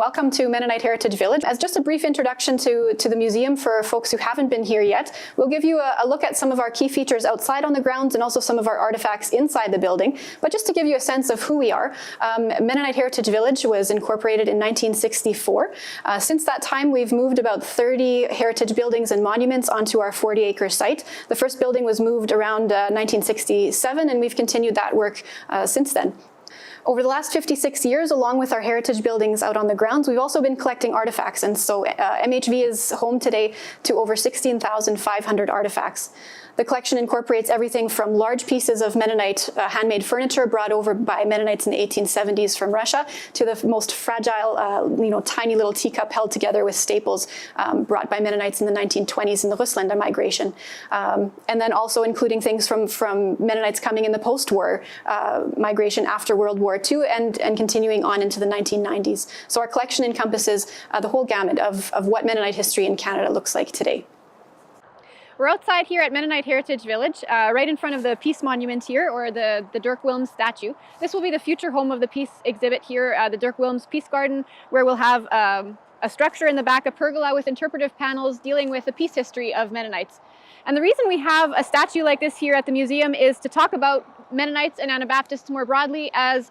Welcome to Mennonite Heritage Village. As just a brief introduction to the museum for folks who haven't been here yet, we'll give you a look at some of our key features outside on the grounds and also some of our artifacts inside the building. But just to give you a sense of who we are, Mennonite Heritage Village was incorporated in 1964. Since that time, we've moved about 30 heritage buildings and monuments onto our 40-acre site. The first building was moved around 1967, and we've continued that work since then. Over the last 56 years, along with our heritage buildings out on the grounds, we've also been collecting artifacts, and so MHV is home today to over 16,500 artifacts. The collection incorporates everything from large pieces of Mennonite handmade furniture brought over by Mennonites in the 1870s from Russia to the most fragile, tiny little teacup held together with staples brought by Mennonites in the 1920s in the Russlanda migration. And then also including things from Mennonites coming in the post-war migration after World War II and continuing on into the 1990s. So our collection encompasses the whole gamut of what Mennonite history in Canada looks like today. We're outside here at Mennonite Heritage Village, right in front of the Peace Monument here, or the Dirk Willems statue. This will be the future home of the Peace exhibit here, the Dirk Willems Peace Garden, where we'll have a structure in the back, a pergola with interpretive panels dealing with the peace history of Mennonites. And the reason we have a statue like this here at the museum is to talk about Mennonites and Anabaptists more broadly as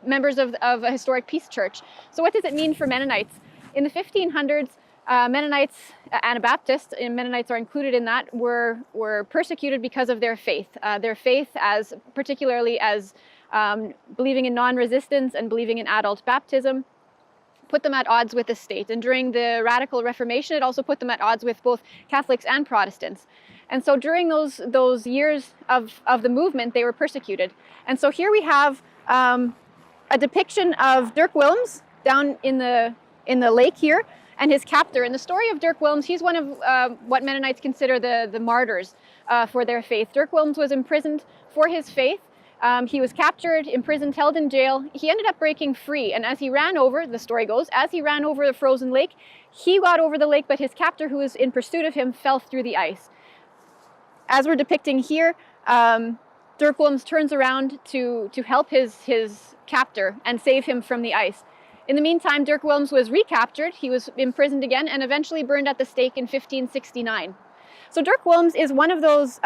members of a historic peace church. So what does it mean for Mennonites? In the 1500s, Mennonites, Anabaptists, and Mennonites are included in that, were persecuted because of their faith. Their faith, particularly as believing in non-resistance and believing in adult baptism, put them at odds with the state. And during the Radical Reformation, it also put them at odds with both Catholics and Protestants. And so during those years of the movement, they were persecuted. And so here we have a depiction of Dirk Willems down in the lake here, and his captor. And the story of Dirk Willems, he's one of what Mennonites consider the martyrs for their faith. Dirk Willems was imprisoned for his faith. He was captured, imprisoned, held in jail. He ended up breaking free. And as he ran over, the story goes, as he ran over the frozen lake, he got over the lake, but his captor, who was in pursuit of him, fell through the ice. As we're depicting here, Dirk Willems turns around to help his captor and save him from the ice. In the meantime, Dirk Willems was recaptured, he was imprisoned again, and eventually burned at the stake in 1569. So Dirk Willems is one of those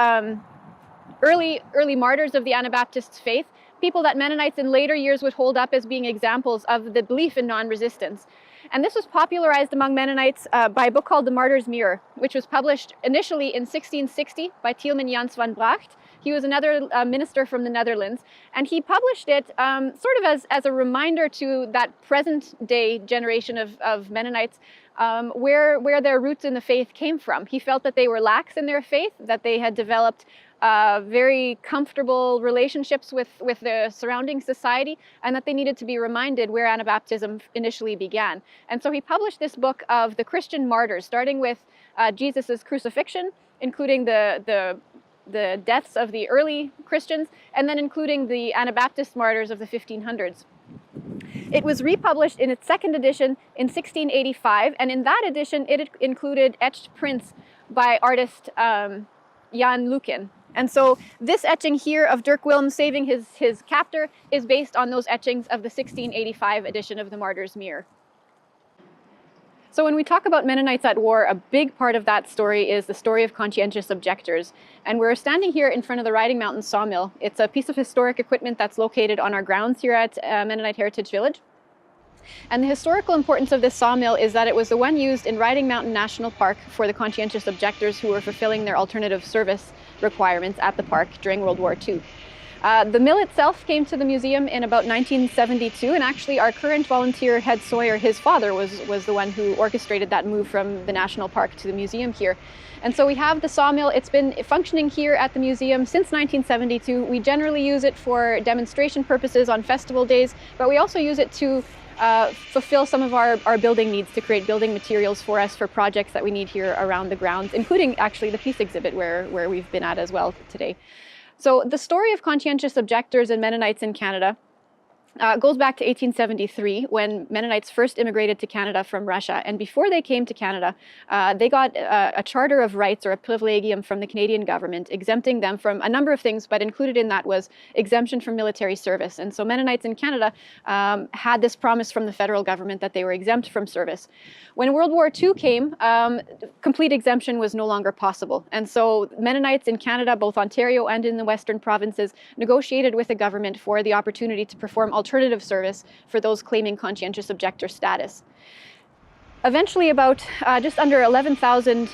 early martyrs of the Anabaptist faith, people that Mennonites in later years would hold up as being examples of the belief in non-resistance. And this was popularized among Mennonites by a book called The Martyr's Mirror, which was published initially in 1660 by Tieleman Jans van Braght. He was another minister from the Netherlands, and he published it sort of as a reminder to that present-day generation of Mennonites where their roots in the faith came from. He felt that they were lax in their faith, that they had developed very comfortable relationships with the surrounding society, and that they needed to be reminded where Anabaptism initially began. And so he published this book of the Christian martyrs, starting with Jesus's crucifixion, including the deaths of the early Christians, and then including the Anabaptist martyrs of the 1500s. It was republished in its second edition in 1685, and in that edition it included etched prints by artist Jan Lukin. And so this etching here of Dirk Willems saving his captor is based on those etchings of the 1685 edition of the Martyr's Mirror. So when we talk about Mennonites at war, a big part of that story is the story of conscientious objectors. And we're standing here in front of the Riding Mountain Sawmill. It's a piece of historic equipment that's located on our grounds here at Mennonite Heritage Village. And the historical importance of this sawmill is that it was the one used in Riding Mountain National Park for the conscientious objectors who were fulfilling their alternative service requirements at the park during World War II. The mill itself came to the museum in about 1972, and actually our current volunteer, Head Sawyer, his father was the one who orchestrated that move from the national park to the museum here. And so we have the sawmill. It's been functioning here at the museum since 1972. We generally use it for demonstration purposes on festival days, but we also use it to fulfill some of our building needs, to create building materials for us for projects that we need here around the grounds, including actually the Peace exhibit where we've been at as well today. So the story of conscientious objectors and Mennonites in Canada goes back to 1873 when Mennonites first immigrated to Canada from Russia. And before they came to Canada, they got a charter of rights or a privilegium from the Canadian government, exempting them from a number of things, but included in that was exemption from military service. And so Mennonites in Canada had this promise from the federal government that they were exempt from service. When World War II came, complete exemption was no longer possible. And so Mennonites in Canada, both Ontario and in the Western provinces, negotiated with the government for the opportunity to perform alternative service for those claiming conscientious objector status. Eventually, about just under 11,000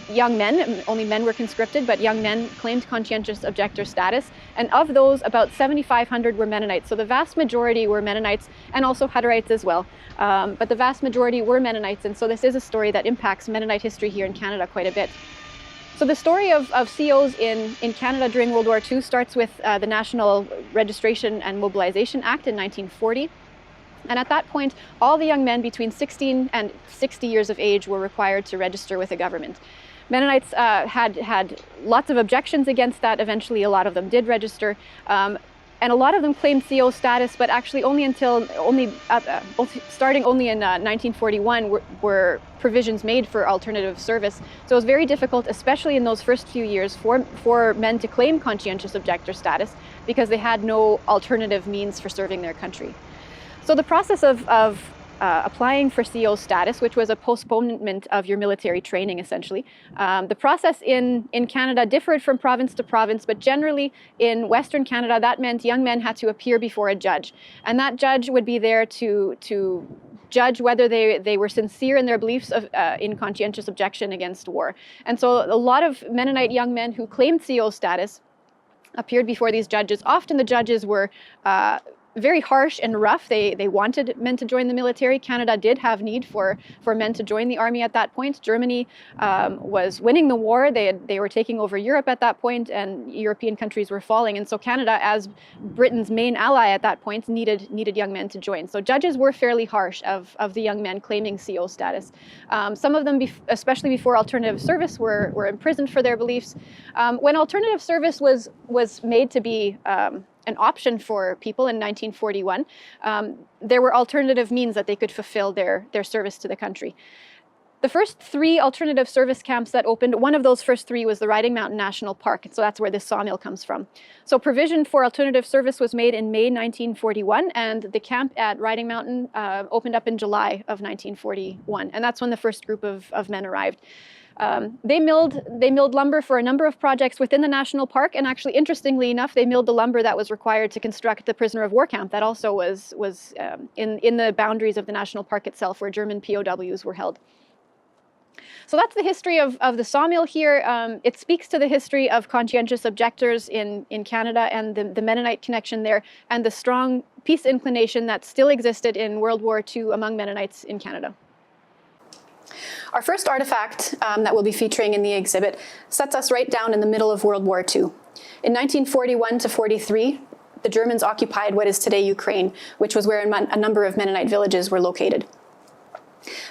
young men, only men were conscripted, but young men claimed conscientious objector status. And of those, about 7,500 were Mennonites. So the vast majority were Mennonites and also Hutterites as well. But the vast majority were Mennonites. And so this is a story that impacts Mennonite history here in Canada quite a bit. So the story of COs in Canada during World War II starts with the National Registration and Mobilization Act in 1940. And at that point, all the young men between 16 and 60 years of age were required to register with the government. Mennonites had lots of objections against that. Eventually, a lot of them did register. And a lot of them claimed CO status, but actually starting only in 1941 were provisions made for alternative service. So it was very difficult, especially in those first few years, for men to claim conscientious objector status because they had no alternative means for serving their country. So the process of applying for CO status, which was a postponement of your military training, essentially. The process in Canada differed from province to province, but generally in Western Canada, that meant young men had to appear before a judge. And that judge would be there to judge whether they were sincere in their beliefs in conscientious objection against war. And so a lot of Mennonite young men who claimed CO status appeared before these judges. Often the judges were very harsh and rough. They wanted men to join the military. Canada did have need for men to join the army at that point. Germany was winning the war. They were taking over Europe at that point, and European countries were falling. And so Canada, as Britain's main ally at that point, needed young men to join. So judges were fairly harsh of the young men claiming CO status. Some of them, especially before alternative service, were imprisoned for their beliefs. When alternative service was made to be an option for people in 1941, there were alternative means that they could fulfill their service to the country. The first 3 alternative service camps that opened, one of those first 3 was the Riding Mountain National Park, and so that's where this sawmill comes from. So provision for alternative service was made in May 1941, and the camp at Riding Mountain opened up in July of 1941, and that's when the first group of men arrived. They milled lumber for a number of projects within the national park, and actually, interestingly enough, they milled the lumber that was required to construct the prisoner of war camp that also was in the boundaries of the national park itself, where German POWs were held. So that's the history of the sawmill here. It speaks to the history of conscientious objectors in Canada and the Mennonite connection there, and the strong peace inclination that still existed in World War II among Mennonites in Canada. Our first artifact that we'll be featuring in the exhibit sets us right down in the middle of World War II. In 1941 to 43, the Germans occupied what is today Ukraine, which was where a number of Mennonite villages were located.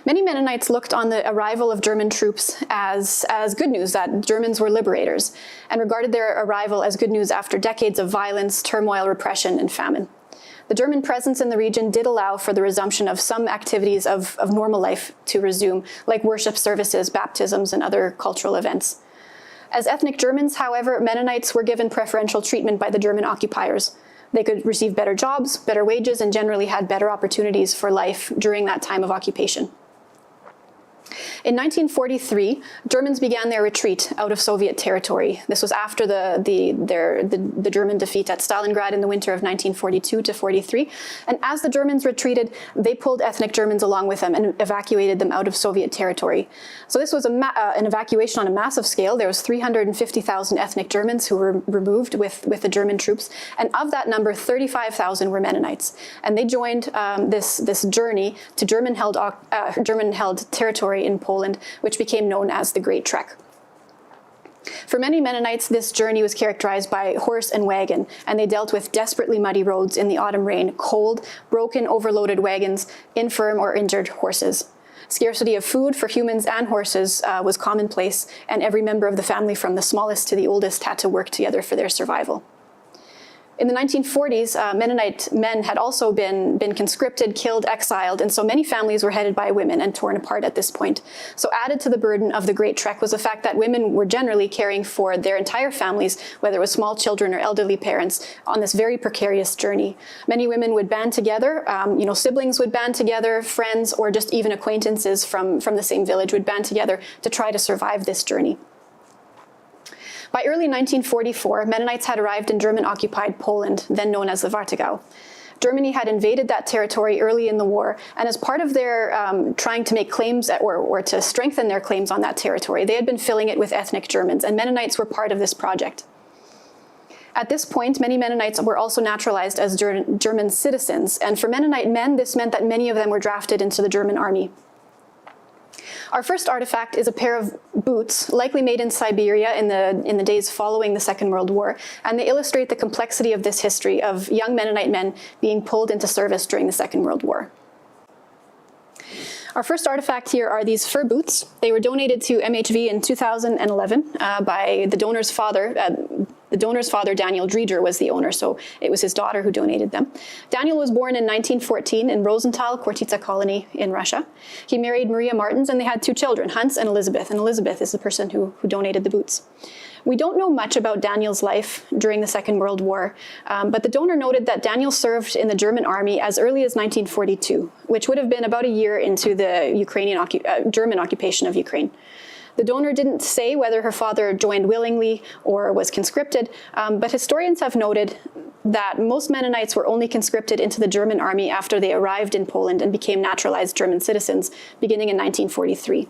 Many Mennonites looked on the arrival of German troops as good news, that Germans were liberators, and regarded their arrival as good news after decades of violence, turmoil, repression, and famine. The German presence in the region did allow for the resumption of some activities of normal life to resume, like worship services, baptisms, and other cultural events. As ethnic Germans, however, Mennonites were given preferential treatment by the German occupiers. They could receive better jobs, better wages, and generally had better opportunities for life during that time of occupation. In 1943, Germans began their retreat out of Soviet territory. This was after the German defeat at Stalingrad in the winter of 1942 to 43. And as the Germans retreated, they pulled ethnic Germans along with them and evacuated them out of Soviet territory. So this was an evacuation on a massive scale. There was 350,000 ethnic Germans who were removed with the German troops. And of that number, 35,000 were Mennonites. And they joined this journey to German-held territory in Poland, which became known as the Great Trek. For many Mennonites, this journey was characterized by horse and wagon, and they dealt with desperately muddy roads in the autumn rain, cold, broken, overloaded wagons, infirm or injured horses. Scarcity of food for humans and horses was commonplace, and every member of the family, from the smallest to the oldest, had to work together for their survival. In the 1940s, Mennonite men had also been conscripted, killed, exiled, and so many families were headed by women and torn apart at this point. So added to the burden of the Great Trek was the fact that women were generally caring for their entire families, whether it was small children or elderly parents, on this very precarious journey. Many women would band together, siblings would band together, friends, or just even acquaintances from the same village would band together to try to survive this journey. By early 1944, Mennonites had arrived in German-occupied Poland, then known as the Warthegau. Germany had invaded that territory early in the war, and as part of their trying to make claims or to strengthen their claims on that territory, they had been filling it with ethnic Germans, and Mennonites were part of this project. At this point, many Mennonites were also naturalized as German citizens, and for Mennonite men, this meant that many of them were drafted into the German army. Our first artifact is a pair of boots, likely made in Siberia in the days following the Second World War, and they illustrate the complexity of this history of young Mennonite men being pulled into service during the Second World War. Our first artifact here are these fur boots. They were donated to MHV in 2011 by the donor's father. The donor's father, Daniel Dreger, was the owner, so it was his daughter who donated them. Daniel was born in 1914 in Rosenthal, Khortytsa colony in Russia. He married Maria Martins, and they had 2 children, Hans and Elizabeth Elizabeth is the person who donated the boots. We don't know much about Daniel's life during the Second World War, but the donor noted that Daniel served in the German army as early as 1942, which would have been about a year into the German occupation of Ukraine. The donor didn't say whether her father joined willingly or was conscripted, but historians have noted that most Mennonites were only conscripted into the German army after they arrived in Poland and became naturalized German citizens, beginning in 1943.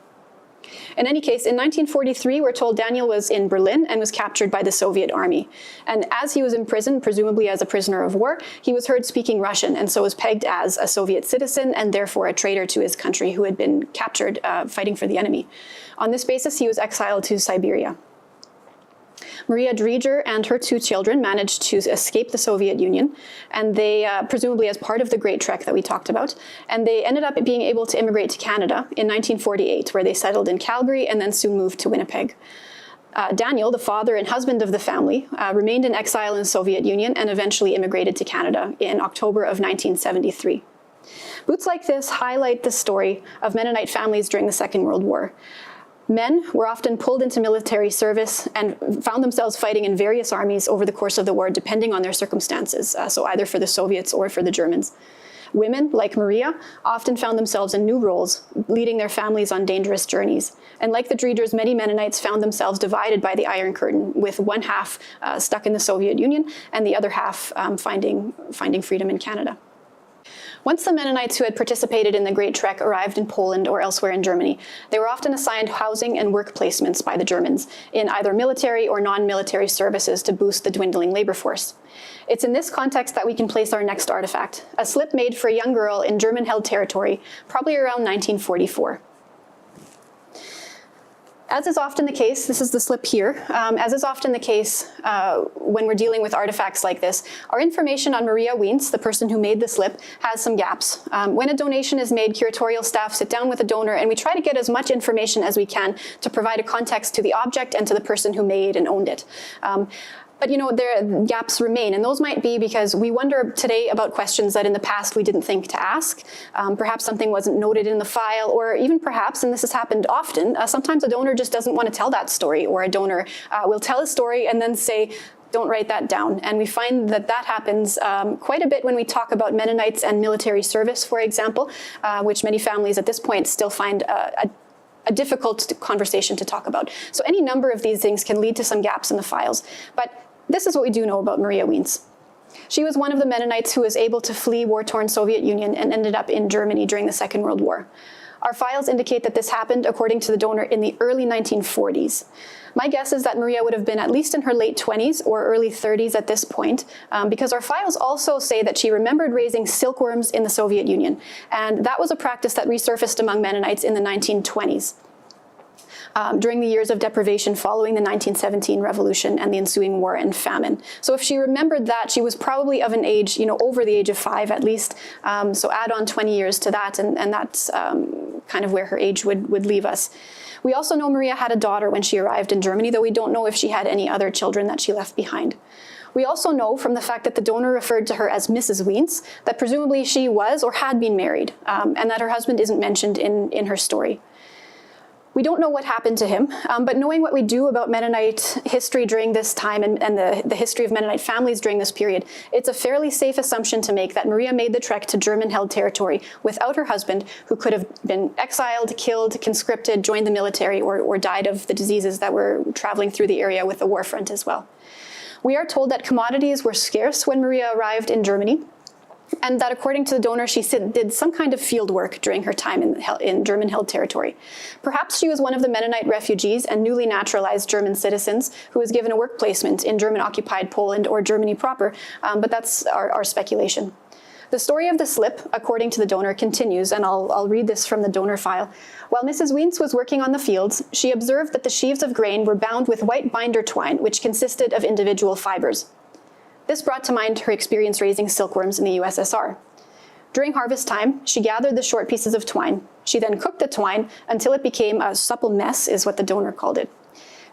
In any case, in 1943, we're told Daniel was in Berlin and was captured by the Soviet army. And as he was imprisoned, presumably as a prisoner of war, he was heard speaking Russian and so was pegged as a Soviet citizen and therefore a traitor to his country who had been captured fighting for the enemy. On this basis, he was exiled to Siberia. Maria Dreger and her 2 children managed to escape the Soviet Union, and they, presumably as part of the Great Trek that we talked about, and they ended up being able to immigrate to Canada in 1948, where they settled in Calgary and then soon moved to Winnipeg. Daniel, the father and husband of the family, remained in exile in the Soviet Union and eventually immigrated to Canada in October of 1973. Boots like this highlight the story of Mennonite families during the Second World War. Men were often pulled into military service and found themselves fighting in various armies over the course of the war, depending on their circumstances, so either for the Soviets or for the Germans. Women, like Maria, often found themselves in new roles, leading their families on dangerous journeys. And like the Dreegers, many Mennonites found themselves divided by the Iron Curtain, with one half stuck in the Soviet Union and the other half finding freedom in Canada. Once the Mennonites who had participated in the Great Trek arrived in Poland or elsewhere in Germany, they were often assigned housing and work placements by the Germans in either military or non-military services to boost the dwindling labor force. It's in this context that we can place our next artifact, a slip made for a young girl in German-held territory, probably around 1944. As is often the case, this is the slip here, as is often the case when we're dealing with artifacts like this, our information on Maria Wiens, the person who made the slip, has some gaps. When a donation is made, curatorial staff sit down with the donor and we try to get as much information as we can to provide a context to the object and to the person who made and owned it. But there gaps remain, and those might be because we wonder today about questions that in the past we didn't think to ask. Perhaps something wasn't noted in the file, or even perhaps, and this has happened often, sometimes a donor just doesn't want to tell that story, or a donor will tell a story and then say, don't write that down. And we find that happens quite a bit when we talk about Mennonites and military service, for example, which many families at this point still find a difficult conversation to talk about. So any number of these things can lead to some gaps in the files. But this is what we do know about Maria Wiens. She was one of the Mennonites who was able to flee war-torn Soviet Union and ended up in Germany during the Second World War. Our files indicate that this happened, according to the donor, in the early 1940s. My guess is that Maria would have been at least in her late 20s or early 30s at this point, because our files also say that she remembered raising silkworms in the Soviet Union, and that was a practice that resurfaced among Mennonites in the 1920s. During the years of deprivation following the 1917 revolution and the ensuing war and famine. So if she remembered that, she was probably of an age, over the age of 5 at least. So add on 20 years to that, and that's kind of where her age would leave us. We also know Maria had a daughter when she arrived in Germany, though we don't know if she had any other children that she left behind. We also know from the fact that the donor referred to her as Mrs. Wiens that presumably she was or had been married, and that her husband isn't mentioned in her story. We don't know what happened to him, but knowing what we do about Mennonite history during this time and the history of Mennonite families during this period, it's a fairly safe assumption to make that Maria made the trek to German-held territory without her husband, who could have been exiled, killed, conscripted, joined the military, or died of the diseases that were traveling through the area with the war front as well. We are told that commodities were scarce when Maria arrived in Germany, and that according to the donor, she did some kind of field work during her time in German-held territory. Perhaps she was one of the Mennonite refugees and newly naturalized German citizens who was given a work placement in German-occupied Poland or Germany proper, but that's our speculation. The story of the slip, according to the donor, continues, and I'll read this from the donor file. While Mrs. Wiens was working on the fields, she observed that the sheaves of grain were bound with white binder twine, which consisted of individual fibers. This brought to mind her experience raising silkworms in the USSR. During harvest time, she gathered the short pieces of twine. She then cooked the twine until it became a supple mess, is what the donor called it.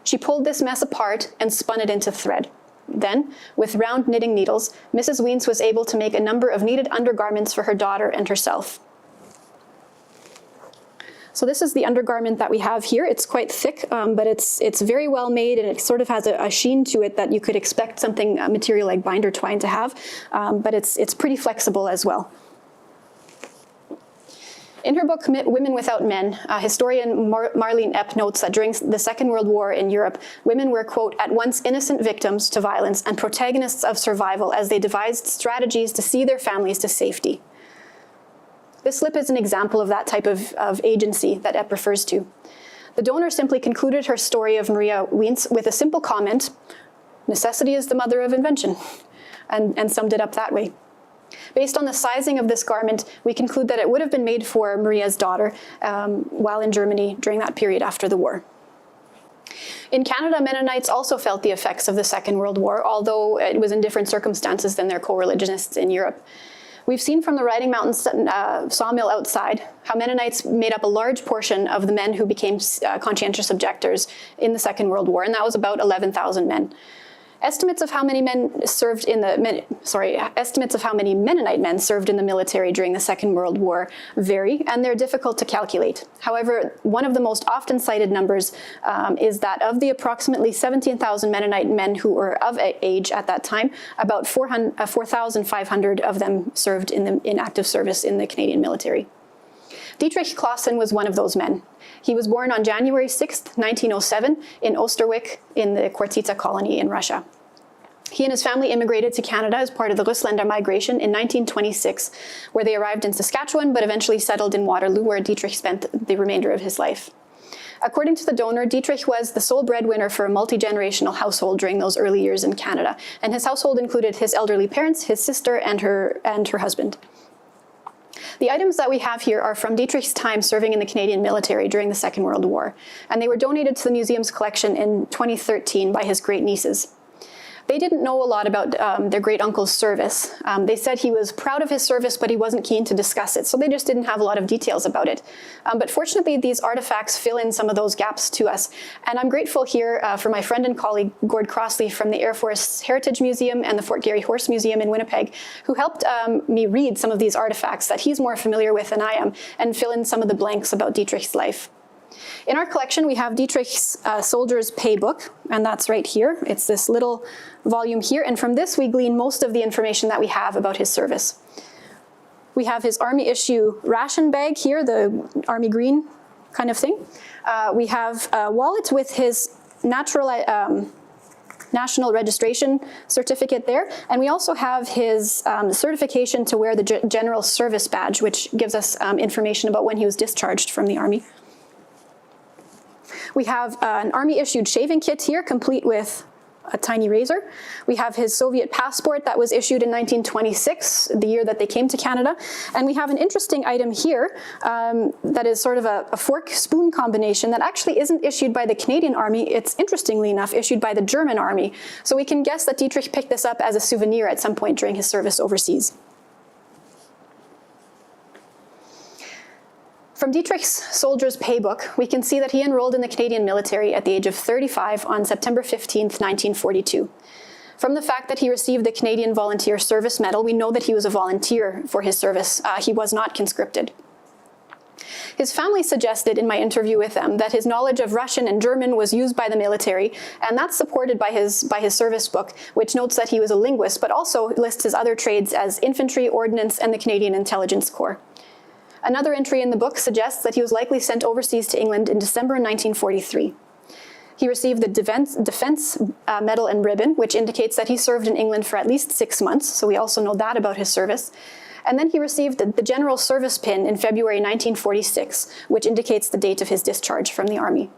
She pulled this mess apart and spun it into thread. Then, with round knitting needles, Mrs. Wiens was able to make a number of needed undergarments for her daughter and herself. So this is the undergarment that we have here. It's quite thick, but it's very well made, and it sort of has a sheen to it that you could expect something, a material like binder twine to have, but it's pretty flexible as well. In her book, Women Without Men, historian Marlene Epp notes that during the Second World War in Europe, women were, quote, at once innocent victims to violence and protagonists of survival as they devised strategies to see their families to safety. This slip is an example of that type of agency that Epp refers to. The donor simply concluded her story of Maria Wiens with a simple comment, necessity is the mother of invention, and summed it up that way. Based on the sizing of this garment, we conclude that it would have been made for Maria's daughter while in Germany during that period after the war. In Canada, Mennonites also felt the effects of the Second World War, although it was in different circumstances than their co-religionists in Europe. We've seen from the Riding Mountain sawmill outside how Mennonites made up a large portion of the men who became conscientious objectors in the Second World War, and that was about 11,000 men. Estimates of how many Mennonite men served in the military during the Second World War vary, and they're difficult to calculate. However, one of the most often cited numbers is that of the approximately 17,000 Mennonite men who were of age at that time, about 4,500 of them served in active service in the Canadian military. Dietrich Clausen was one of those men. He was born on January 6, 1907, in Osterwijk in the Khortytsa colony in Russia. He and his family immigrated to Canada as part of the Russlander migration in 1926, where they arrived in Saskatchewan but eventually settled in Waterloo, where Dietrich spent the remainder of his life. According to the donor, Dietrich was the sole breadwinner for a multi-generational household during those early years in Canada, and his household included his elderly parents, his sister, and her husband. The items that we have here are from Dietrich's time serving in the Canadian military during the Second World War, and they were donated to the museum's collection in 2013 by his great-nieces. They didn't know a lot about their great-uncle's service. They said he was proud of his service, but he wasn't keen to discuss it, so they just didn't have a lot of details about it. But fortunately, these artifacts fill in some of those gaps to us, and I'm grateful here for my friend and colleague Gord Crossley from the Air Force Heritage Museum and the Fort Garry Horse Museum in Winnipeg, who helped me read some of these artifacts that he's more familiar with than I am, and fill in some of the blanks about Dietrich's life. In our collection, we have Dietrich's Soldier's Pay Book, and that's right here. It's this little volume here, and from this we glean most of the information that we have about his service. We have his Army issue ration bag here, the Army green kind of thing. We have a wallet with his national registration certificate there, and we also have his certification to wear the General Service Badge, which gives us information about when he was discharged from the Army. We have an Army-issued shaving kit here, complete with a tiny razor. We have his Soviet passport that was issued in 1926, the year that they came to Canada. And we have an interesting item here that is sort of a fork-spoon combination that actually isn't issued by the Canadian Army. It's, interestingly enough, issued by the German Army. So we can guess that Dietrich picked this up as a souvenir at some point during his service overseas. From Dietrich's Soldier's Pay Book, we can see that he enrolled in the Canadian military at the age of 35 on September 15, 1942. From the fact that he received the Canadian Volunteer Service Medal, we know that he was a volunteer for his service. He was not conscripted. His family suggested in my interview with them that his knowledge of Russian and German was used by the military, and that's supported by his service book, which notes that he was a linguist, but also lists his other trades as infantry, ordnance, and the Canadian Intelligence Corps. Another entry in the book suggests that he was likely sent overseas to England in December 1943. He received the Defense Medal and Ribbon, which indicates that he served in England for at least 6 months, so we also know that about his service. And then he received the General Service Pin in February 1946, which indicates the date of his discharge from the Army.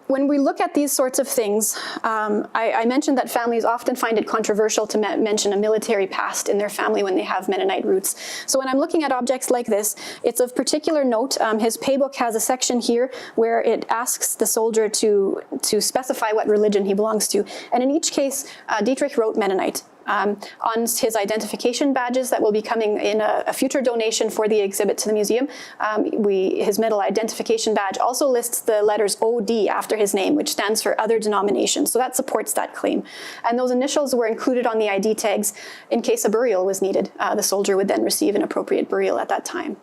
When we look at these sorts of things, I mentioned that families often find it controversial to mention a military past in their family when they have Mennonite roots. So when I'm looking at objects like this, it's of particular note. His paybook has a section here where it asks the soldier to specify what religion he belongs to. And in each case, Dietrich wrote Mennonite. On his identification badges that will be coming in a future donation for the exhibit to the museum, his medal identification badge also lists the letters OD after his name, which stands for other denominations. So that supports that claim. And those initials were included on the ID tags in case a burial was needed. The soldier would then receive an appropriate burial at that time.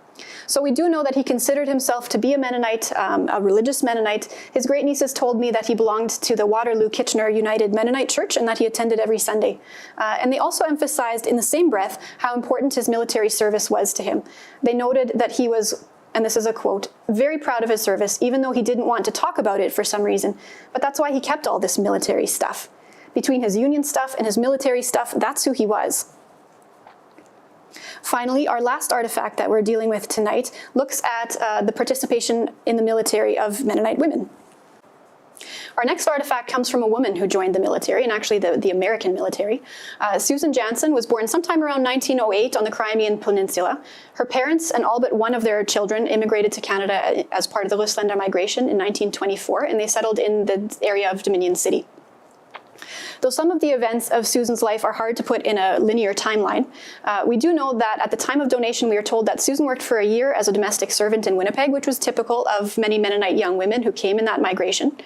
So we do know that he considered himself to be a Mennonite, a religious Mennonite. His great-nieces told me that he belonged to the Waterloo-Kitchener United Mennonite Church and that he attended every Sunday. And they also emphasized in the same breath how important his military service was to him. They noted that he was, and this is a quote, very proud of his service, even though he didn't want to talk about it for some reason. But that's why he kept all this military stuff. Between his Union stuff and his military stuff, that's who he was. Finally, our last artifact that we're dealing with tonight looks at the participation in the military of Mennonite women. Our next artifact comes from a woman who joined the military, and actually the American military. Susan Jansen was born sometime around 1908 on the Crimean Peninsula. Her parents and all but one of their children immigrated to Canada as part of the Rusländer migration in 1924, and they settled in the area of Dominion City. Though some of the events of Susan's life are hard to put in a linear timeline, we do know that at the time of donation, we are told that Susan worked for a year as a domestic servant in Winnipeg, which was typical of many Mennonite young women who came in that migration.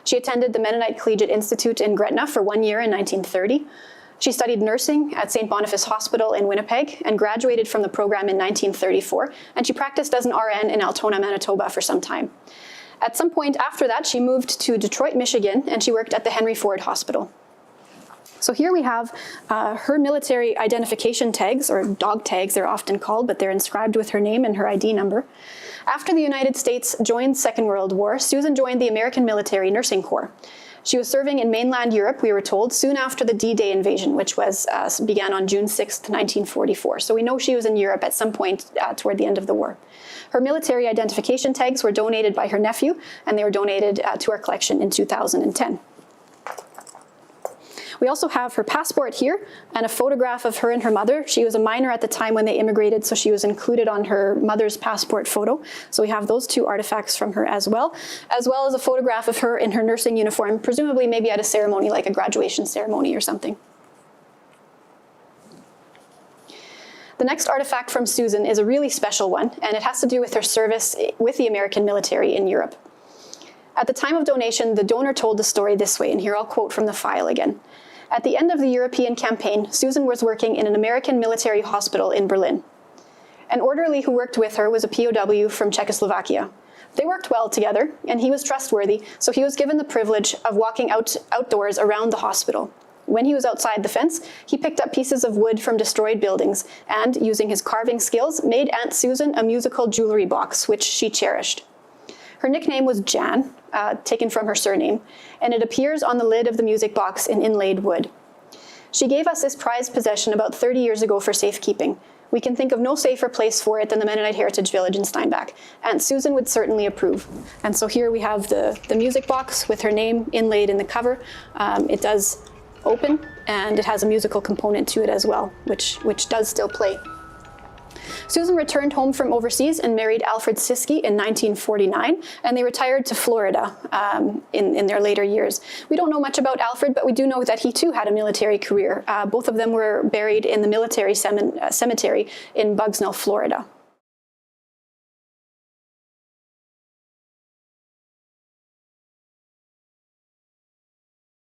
She attended the Mennonite Collegiate Institute in Gretna for 1 year in 1930. She studied nursing at St. Boniface Hospital in Winnipeg and graduated from the program in 1934, and she practiced as an RN in Altona, Manitoba for some time. At some point after that, she moved to Detroit, Michigan, and she worked at the Henry Ford Hospital. So here we have her military identification tags, or dog tags they're often called, but they're inscribed with her name and her ID number. After the United States joined Second World War, Susan joined the American Military Nursing Corps. She was serving in mainland Europe, we were told, soon after the D-Day invasion, which began on June 6, 1944. So we know she was in Europe at some point toward the end of the war. Her military identification tags were donated by her nephew, and they were donated to our collection in 2010. We also have her passport here and a photograph of her and her mother. She was a minor at the time when they immigrated, so she was included on her mother's passport photo. So we have those two artifacts from her as well as a photograph of her in her nursing uniform, presumably maybe at a ceremony like a graduation ceremony or something. The next artifact from Susan is a really special one, and it has to do with her service with the American military in Europe. At the time of donation, the donor told the story this way, and here I'll quote from the file again. At the end of the European campaign, Susan was working in an American military hospital in Berlin. An orderly who worked with her was a POW from Czechoslovakia. They worked well together, and he was trustworthy, so he was given the privilege of walking outdoors around the hospital. When he was outside the fence, he picked up pieces of wood from destroyed buildings and, using his carving skills, made Aunt Susan a musical jewelry box, which she cherished. Her nickname was Jan, taken from her surname, and it appears on the lid of the music box in inlaid wood. She gave us this prized possession about 30 years ago for safekeeping. We can think of no safer place for it than the Mennonite Heritage Village in Steinbach. Aunt Susan would certainly approve. And so here we have the music box with her name inlaid in the cover. It does open, and it has a musical component to it as well, which does still play. Susan returned home from overseas and married Alfred Siski in 1949, and they retired to Florida in their later years. We don't know much about Alfred, but we do know that he too had a military career. Both of them were buried in the military cemetery in Bugsnell, Florida.